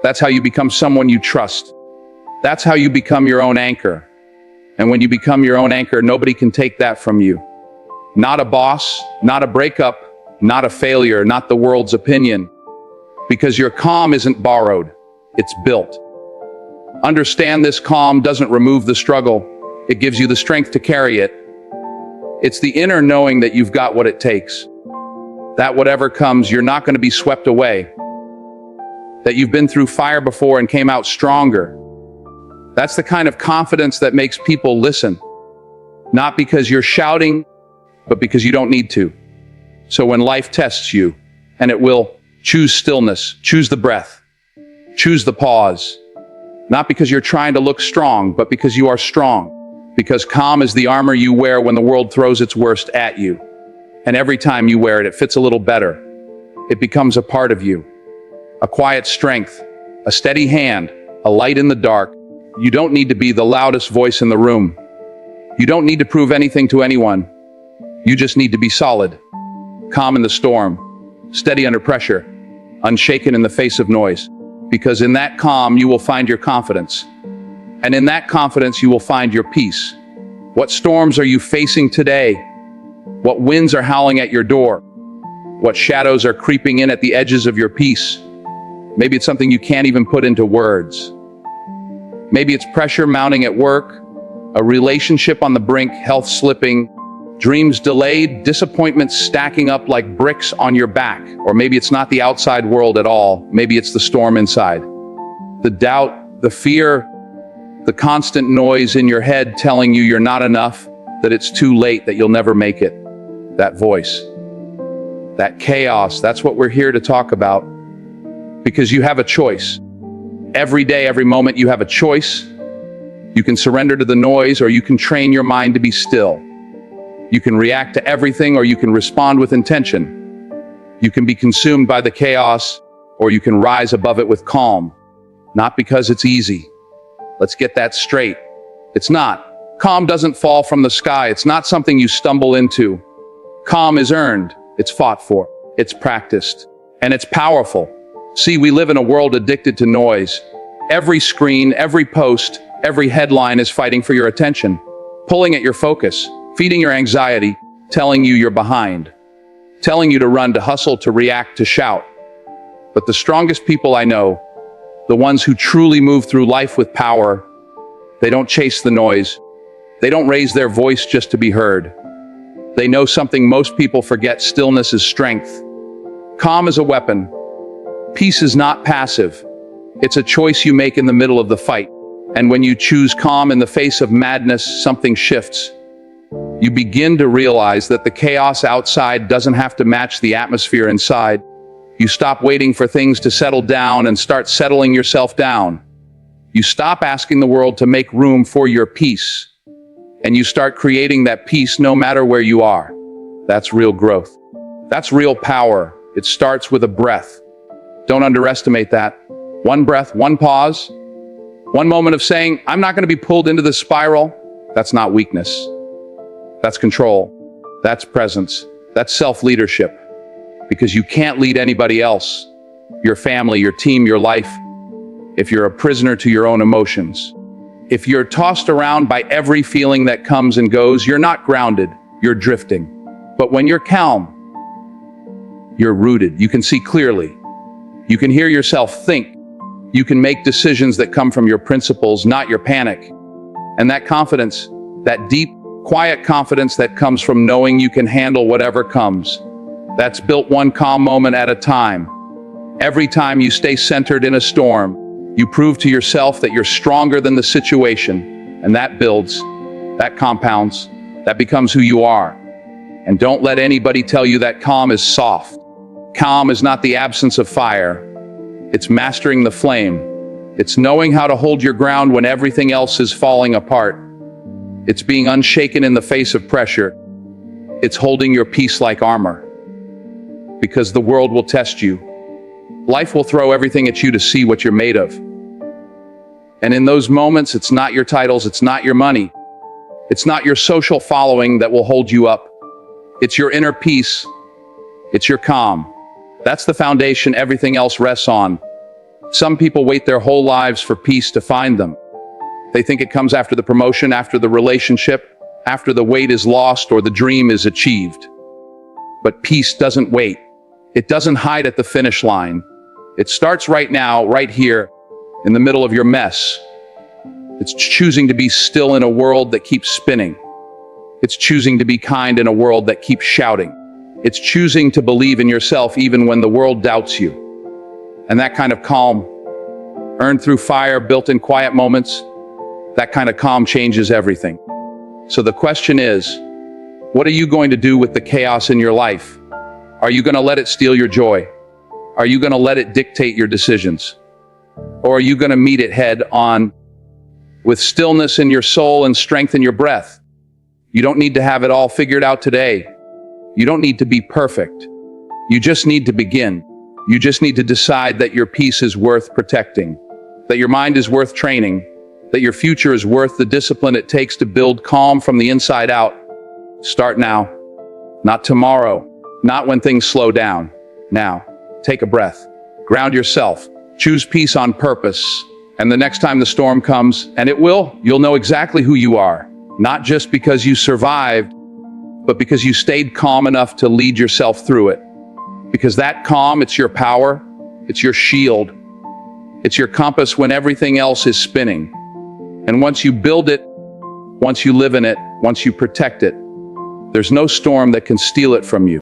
That's how you become someone you trust. That's how you become your own anchor. And when you become your own anchor, nobody can take that from you. Not a boss, not a breakup, not a failure, not the world's opinion. Because your calm isn't borrowed, it's built. Understand this: calm doesn't remove the struggle, it gives you the strength to carry it. It's the inner knowing that you've got what it takes. That whatever comes, you're not going to be swept away. That you've been through fire before and came out stronger. That's the kind of confidence that makes people listen. Not because you're shouting, but because you don't need to. So when life tests you, and it will, choose stillness, choose the breath, choose the pause. Not because you're trying to look strong, but because you are strong. Because calm is the armor you wear when the world throws its worst at you. And every time you wear it, it fits a little better. It becomes a part of you. A quiet strength, a steady hand, a light in the dark. You don't need to be the loudest voice in the room. You don't need to prove anything to anyone. You just need to be solid, calm in the storm, steady under pressure, unshaken in the face of noise. Because in that calm, you will find your confidence. And in that confidence, you will find your peace. What storms are you facing today? What winds are howling at your door? What shadows are creeping in at the edges of your peace? Maybe it's something you can't even put into words. Maybe it's pressure mounting at work, a relationship on the brink, health slipping, dreams delayed, disappointments stacking up like bricks on your back. Or maybe it's not the outside world at all. Maybe it's the storm inside. The doubt, the fear, the constant noise in your head telling you you're not enough, that it's too late, that you'll never make it. That voice, that chaos, that's what we're here to talk about. Because you have a choice. Every day, every moment, you have a choice. You can surrender to the noise, or you can train your mind to be still. You can react to everything, or you can respond with intention. You can be consumed by the chaos, or you can rise above it with calm. Not because it's easy. Let's get that straight. It's not. Calm doesn't fall from the sky. It's not something you stumble into. Calm is earned. It's fought for. It's practiced. And it's powerful. See, we live in a world addicted to noise. Every screen, every post, every headline is fighting for your attention, pulling at your focus, feeding your anxiety, telling you you're behind, telling you to run, to hustle, to react, to shout. But the strongest people I know, the ones who truly move through life with power, they don't chase the noise. They don't raise their voice just to be heard. They know something most people forget: stillness is strength. Calm is a weapon. Peace is not passive. It's a choice you make in the middle of the fight. And when you choose calm in the face of madness, something shifts. You begin to realize that the chaos outside doesn't have to match the atmosphere inside. You stop waiting for things to settle down and start settling yourself down. You stop asking the world to make room for your peace, and you start creating that peace no matter where you are. That's real growth. That's real power. It starts with a breath. Don't underestimate that. One breath, one pause, one moment of saying, I'm not going to be pulled into the spiral. That's not weakness. That's control. That's presence. That's self-leadership. Because you can't lead anybody else, your family, your team, your life, if you're a prisoner to your own emotions. If you're tossed around by every feeling that comes and goes, you're not grounded, you're drifting. But when you're calm, you're rooted. You can see clearly. You can hear yourself think. You can make decisions that come from your principles, not your panic. And that confidence, that deep, quiet confidence that comes from knowing you can handle whatever comes, that's built one calm moment at a time. Every time you stay centered in a storm, you prove to yourself that you're stronger than the situation, and that builds, that compounds, that becomes who you are. And don't let anybody tell you that calm is soft. Calm is not the absence of fire. It's mastering the flame. It's knowing how to hold your ground when everything else is falling apart. It's being unshaken in the face of pressure. It's holding your peace like armor. Because the world will test you. Life will throw everything at you to see what you're made of. And in those moments, it's not your titles, it's not your money, it's not your social following that will hold you up. It's your inner peace. It's your calm. That's the foundation everything else rests on. Some people wait their whole lives for peace to find them. They think it comes after the promotion, after the relationship, after the weight is lost or the dream is achieved. But peace doesn't wait. It doesn't hide at the finish line. It starts right now, right here, in the middle of your mess. It's choosing to be still in a world that keeps spinning. It's choosing to be kind in a world that keeps shouting. It's choosing to believe in yourself even when the world doubts you. And that kind of calm, earned through fire, built in quiet moments, that kind of calm changes everything. So the question is, what are you going to do with the chaos in your life? Are you going to let it steal your joy? Are you going to let it dictate your decisions? Or are you going to meet it head on with stillness in your soul and strength in your breath? You don't need to have it all figured out today. You don't need to be perfect. You just need to begin. You just need to decide that your peace is worth protecting, that your mind is worth training, that your future is worth the discipline it takes to build calm from the inside out. Start now, not tomorrow, not when things slow down. Now, take a breath, ground yourself, choose peace on purpose, and the next time the storm comes, and it will, you'll know exactly who you are, not just because you survived, but because you stayed calm enough to lead yourself through it. Because that calm, it's your power, it's your shield, it's your compass when everything else is spinning. And once you build it, once you live in it, once you protect it, there's no storm that can steal it from you.